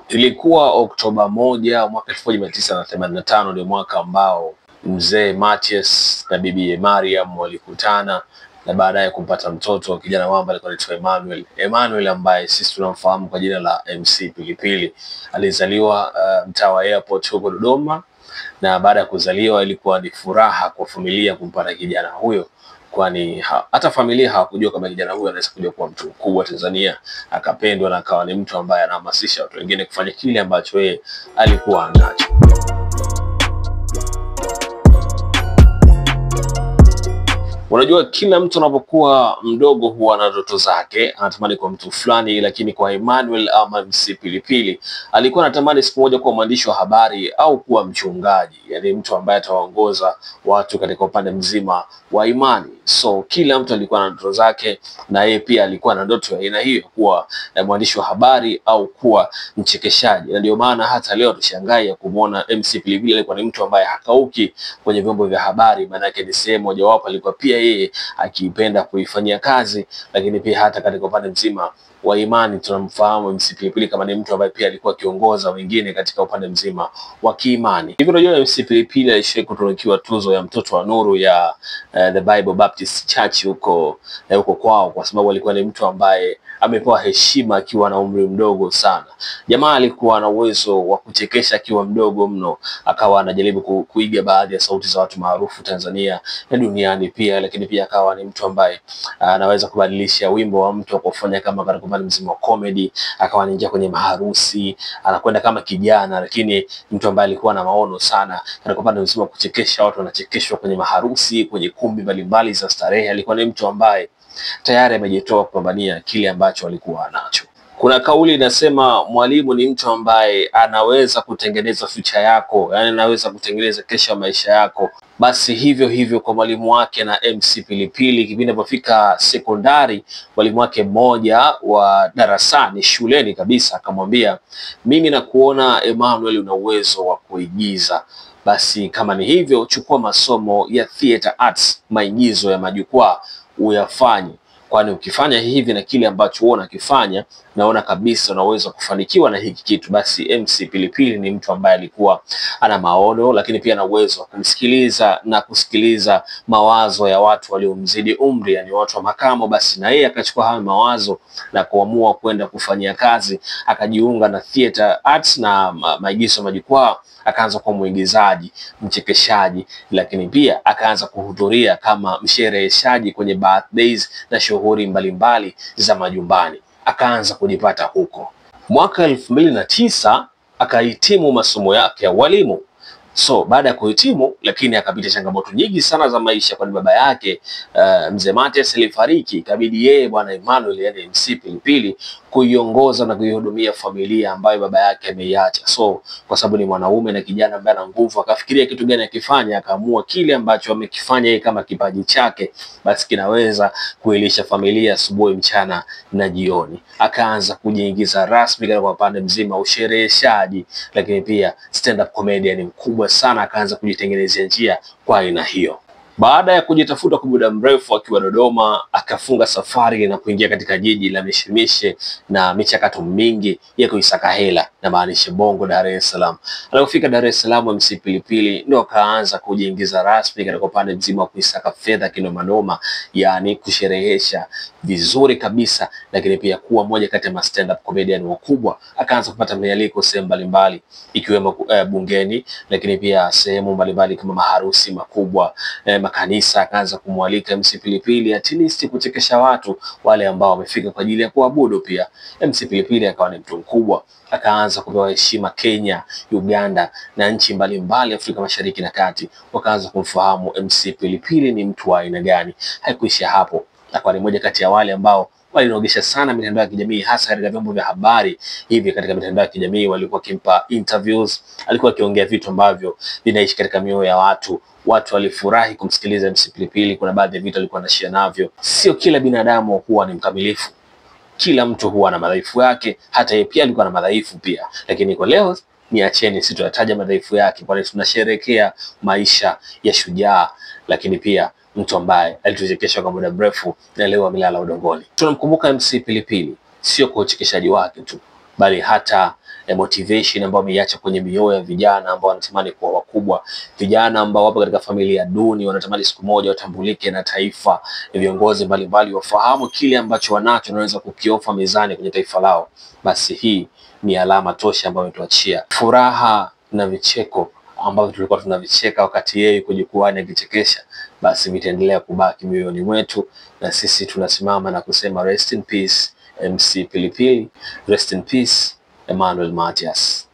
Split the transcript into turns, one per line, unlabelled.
Ilikuwa Oktoba 1 mwaka 1985, ndio mwaka ambao mzee Mathias na bibi Mariam walikutana na baadaye kumpata mtoto. Kijana wao alikuwa anaitwa Emmanuel. Emmanuel ambaye sisi tunamfahamu kwa jina la MC Pilipili alizaliwa mtaa wa Airport huko Dodoma, na baada ya kuzaliwa ilikuwa ni furaha kwa familia kumpata kijana huyo, kwani hata familia hawakujua kama kijana huyo anaweza kuja kuwa mtu mkubwa Tanzania, akapendwa na akawa ni mtu ambaye anahamasisha watu wengine kufanya kile ambacho yeye alikuwa anacho. Unajua, kila mtu anapokuwa mdogo huwa na ndoto zake, anatamani kwa mtu fulani, lakini kwa Emmanuel ama MC Pilipili alikuwa anatamani siku moja kuwa mwandishi wa habari au kuwa mchungaji, yani mtu ambaye atawaongoza watu katika upande mzima wa imani. So kila mtu alikuwa na ndoto zake, na yeye pia alikuwa na ndoto ya aina hiyo, kuwa mwandishi wa habari au kuwa mchekeshaji. Na ndio maana hata leo tushangae kumuona MC Pilipili alikuwa ni mtu ambaye hakauki kwenye vyombo vya habari, maana yake ni sehemu mojawapo alikuwa pia yeye akipenda kuifanyia kazi. Lakini pia hata katika upande mzima wa imani tunamfahamu MC Pilipili kama ni mtu ambaye pia alikuwa akiongoza wengine katika upande mzima wa kiimani. Hivyo unajua, MC Pilipili alishawahi kutunukiwa tuzo ya mtoto wa nuru ya The Bible Baptist Church huko kwao, kwa sababu alikuwa ni mtu ambaye amepewa heshima akiwa na umri mdogo sana. Jamaa alikuwa na uwezo wa kuchekesha akiwa mdogo mno, akawa anajaribu kuiga baadhi ya sauti za watu maarufu Tanzania na duniani pia, lakini pia akawa ni mtu ambaye anaweza kubadilisha wimbo wa mtu kwa kufanya kama katika upande mzima wa comedy, akawa anaingia kwenye maharusi, anakwenda kama kijana, lakini mtu ambaye alikuwa na maono sana katika upande mzima wa kuchekesha watu, wanachekeshwa kwenye maharusi, kwenye kumbi mbalimbali za starehe. Alikuwa ni mtu ambaye tayari amejitoa kupambania kile ambacho alikuwa anacho. Kuna kauli inasema mwalimu ni mtu ambaye anaweza kutengeneza future yako, yani anaweza kutengeneza kesho ya maisha yako. Basi hivyo hivyo kwa mwalimu wake na MC Pilipili. Kipindi alipofika sekondari, mwalimu wake mmoja wa darasani shuleni kabisa akamwambia, mimi nakuona Emmanuel una uwezo wa kuigiza, basi kama ni hivyo chukua masomo ya theater arts, maigizo ya majukwaa uyafanye, kwani ukifanya hivi na kile ambacho wewe unakifanya, naona kabisa unaweza kufanikiwa na hiki kitu. Basi MC Pilipili ni mtu ambaye alikuwa ana maono, lakini pia ana uwezo wa kumsikiliza na kusikiliza mawazo ya watu waliomzidi umri, yani watu wa makamo. Basi na yeye akachukua haya mawazo na kuamua kwenda kufanyia kazi, akajiunga na theater arts na maigizo majukwaa, akaanza kuwa mwigizaji, mchekeshaji, lakini pia akaanza kuhudhuria kama mshereheshaji kwenye birthdays na shughuli mbalimbali za majumbani. Akaanza kujipata huko. Mwaka 2009 akahitimu masomo yake ya walimu. So baada ya kuhitimu, lakini akapita changamoto nyingi sana za maisha, kwani baba yake mzee Mathias alifariki. Ikabidi yeye bwana Emmanuel, yani MC Pilipili, kuiongoza na kuihudumia familia ambayo baba yake ameiacha. So kwa sababu ni mwanaume na kijana ambaye ana nguvu, akafikiria kitu gani akifanya, akaamua kile ambacho amekifanya yeye kama kipaji chake basi kinaweza kuilisha familia asubuhi, mchana na jioni. Akaanza kujiingiza rasmi katika upande mzima ushereheshaji, lakini pia stand up comedian mkubwa sana, akaanza kujitengenezea njia kwa aina hiyo. Baada ya kujitafuta kwa muda mrefu akiwa Dodoma, akafunga safari na kuingia katika jiji la mishemishe na michakato mingi ya kuisaka hela, na maanisha Bongo, Dar es Salaam. Alipofika Dar es Salaam, MC Pilipili ndio akaanza kujiingiza rasmi katika upande mzima wa kuisaka fedha kinomanoma, yani kusherehesha vizuri kabisa, lakini pia kuwa moja kati ya stand up comedian wakubwa. Akaanza kupata mialiko sehemu mbalimbali ikiwemo bungeni, lakini pia sehemu mbalimbali kama maharusi makubwa, makanisa. Akaanza kumwalika MC Pilipili at least kuchekesha watu wale ambao wamefika kwa ajili ya kuabudu. Pia MC Pilipili akawa ni mtu mkubwa, akaanza kupewa heshima Kenya, Uganda na nchi mbalimbali Afrika Mashariki na Kati. Wakaanza kumfahamu MC Pilipili ni mtu wa aina gani. Haikuishia hapo, akawa ni moja kati ya wale ambao walinogesha sana mitandao ya kijamii, hasa katika vyombo vya habari. Hivi katika mitandao ya kijamii walikuwa kimpa interviews, alikuwa akiongea vitu ambavyo vinaishi katika mioyo ya watu. Watu walifurahi kumsikiliza MC Pilipili. Kuna baadhi ya vitu alikuwa anashare navyo. Sio kila binadamu huwa ni mkamilifu, kila mtu huwa na madhaifu yake, hata yeye pia alikuwa na madhaifu pia. Lakini kwa leo niacheni sitataja madhaifu yake, kwani tunasherehekea maisha ya shujaa, lakini pia mtu ambaye alituchekesha kwa muda mrefu na leo amelala udongoni. Tunamkumbuka MC Pilipili sio kwa uchekeshaji wake tu, bali hata motivation ambayo ameiacha kwenye mioyo ya vijana ambao wanatamani kuwa wakubwa, vijana ambao wapo katika familia duni wanatamani siku moja watambulike na taifa, viongozi mbalimbali wafahamu kile ambacho wanacho wanaweza kukiofa mezani kwenye taifa lao. Basi hii ni alama tosha ambayo tuachia furaha na vicheko ambavyo tulikuwa tunavicheka wakati yeye yuko jukwani akichekesha, basi vitaendelea kubaki mioyoni mwetu, na sisi tunasimama na kusema rest in peace MC Pilipili, rest in peace Emmanuel Matias.